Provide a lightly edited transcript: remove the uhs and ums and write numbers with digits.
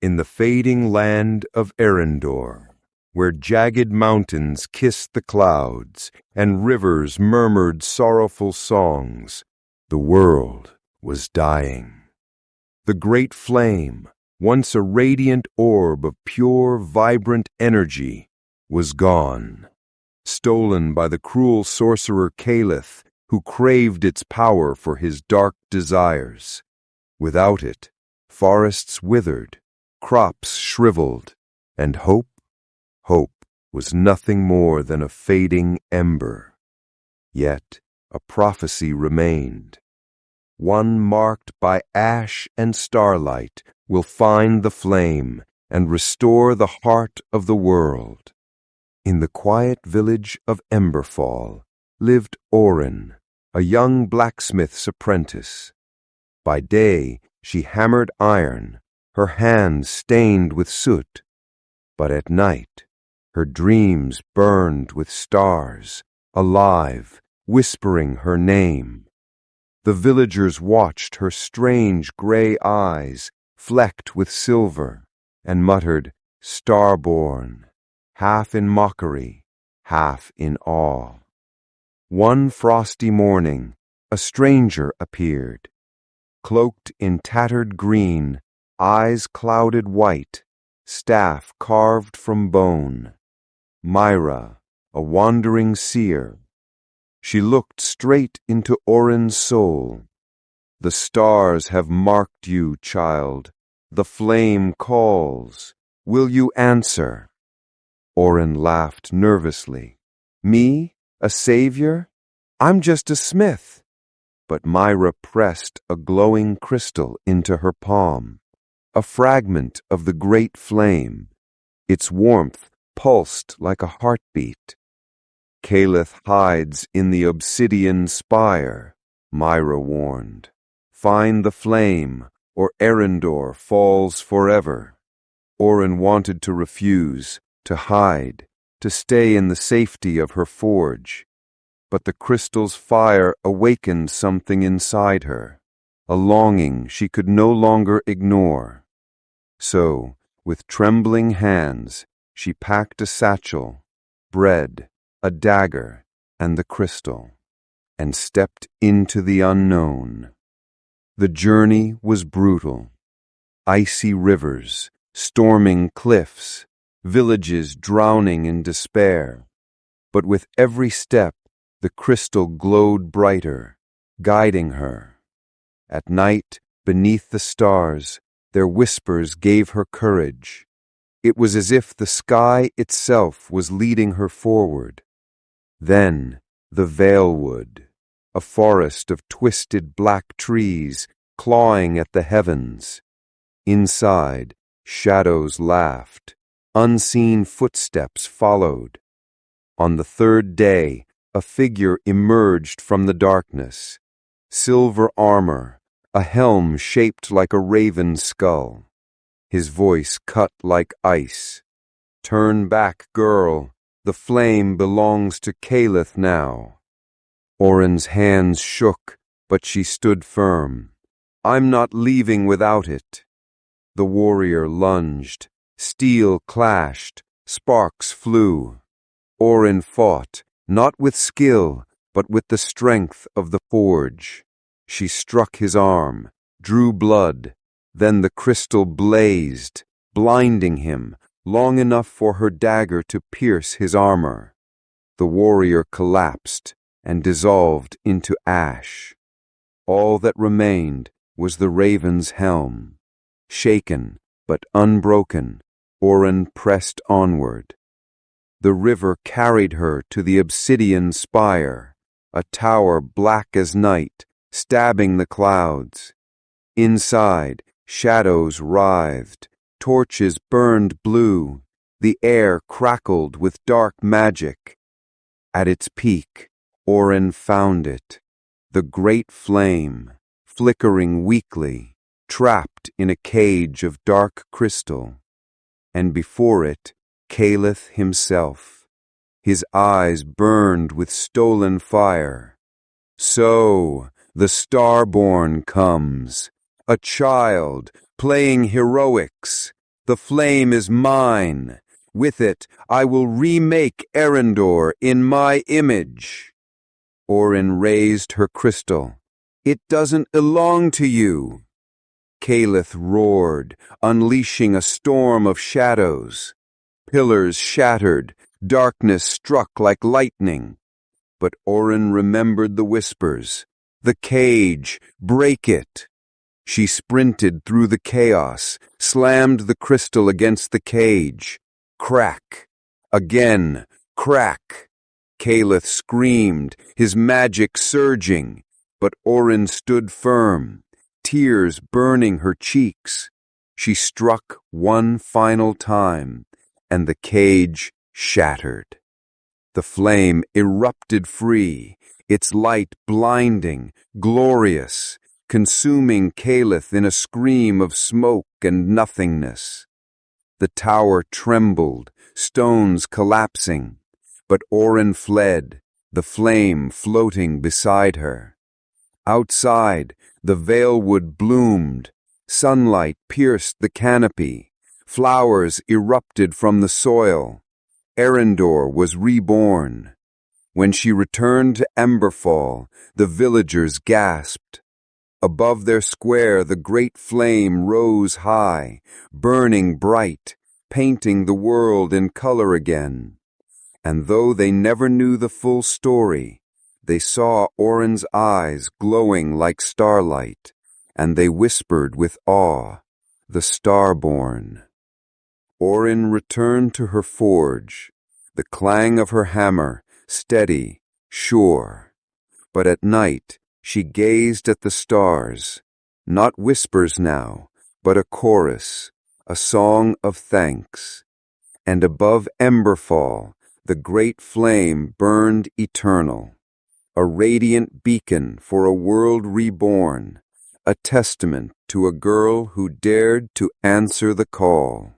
In the fading land of Erendor, where jagged mountains kissed the clouds and rivers murmured sorrowful songs, the world was dying. The great flame, once a radiant orb of pure, vibrant energy, was gone, stolen by the cruel sorcerer Caliph, who craved its power for his dark desires. Without it, forests withered, crops shriveled, and hope was nothing more than a fading ember. Yet a prophecy remained. One marked by ash and starlight will find the flame and restore the heart of the world. In the quiet village of Emberfall lived Orin, a young blacksmith's apprentice. By day she hammered iron, her hands stained with soot, but at night her dreams burned with stars, alive, whispering her name. The villagers watched her strange gray eyes, flecked with silver, and muttered, "Starborn," half in mockery, half in awe. One frosty morning, a stranger appeared, cloaked in tattered green, eyes clouded white, staff carved from bone. Myra, a wandering seer. She looked straight into Orin's soul. "The stars have marked you, child. The flame calls. Will you answer?" Orin laughed nervously. "Me? A savior? I'm just a smith." But Myra pressed a glowing crystal into her palm, a fragment of the great flame. Its warmth pulsed like a heartbeat. "Caliph hides in the obsidian spire," Myra warned. "Find the flame, or Erendor falls forever." Orin wanted to refuse, to hide, to stay in the safety of her forge. But the crystal's fire awakened something inside her, a longing she could no longer ignore. So, with trembling hands, she packed a satchel, bread, a dagger, and the crystal, and stepped into the unknown. The journey was brutal. Icy rivers, storming cliffs, villages drowning in despair. But with every step, the crystal glowed brighter, guiding her. At night, beneath the stars, their whispers gave her courage. It was as if the sky itself was leading her forward. Then, the Valewood, a forest of twisted black trees clawing at the heavens. Inside, shadows laughed. Unseen footsteps followed. On the third day, a figure emerged from the darkness. Silver armor, a helm shaped like a raven's skull. His voice cut like ice. "Turn back, girl. The flame belongs to Caliph now." Orin's hands shook, but she stood firm. "I'm not leaving without it." The warrior lunged. Steel clashed. Sparks flew. Orin fought, not with skill, but with the strength of the forge. She struck his arm, drew blood. Then the crystal blazed, blinding him, long enough for her dagger to pierce his armor. The warrior collapsed and dissolved into ash. All that remained was the raven's helm. Shaken but unbroken, Orin pressed onward. The river carried her to the obsidian spire, a tower black as night, stabbing the clouds. Inside, shadows writhed, torches burned blue, the air crackled with dark magic. At its peak, Orin found it, the great flame, flickering weakly, trapped in a cage of dark crystal. And before it, Caliph himself. His eyes burned with stolen fire. "So, the Starborn comes, a child playing heroics, The flame is mine. With it, I will remake Arendor in my image." Orin raised her crystal. "It doesn't belong to you." Caliph roared, unleashing a storm of shadows. Pillars shattered, darkness struck like lightning. But Orin remembered the whispers. "The cage! Break it!" She sprinted through the chaos, slammed the crystal against the cage. Crack! Again! Crack! Caliph screamed, his magic surging, but Orin stood firm, tears burning her cheeks. She struck one final time, and the cage shattered. The flame erupted free, its light blinding, glorious, consuming Caliph in a scream of smoke and nothingness. The tower trembled, stones collapsing, but Orin fled, the flame floating beside her. Outside, the Valewood bloomed, sunlight pierced the canopy, flowers erupted from the soil. Arendor was reborn. When she returned to Emberfall, the villagers gasped. Above their square the great flame rose high, burning bright, painting the world in color again. And though they never knew the full story, they saw Orin's eyes glowing like starlight, and they whispered with awe, "The Starborn." Orin returned to her forge, the clang of her hammer steady, sure. But at night she gazed at the stars, not whispers now, but a chorus, a song of thanks. And above Emberfall, the great flame burned eternal, a radiant beacon for a world reborn, a testament to a girl who dared to answer the call.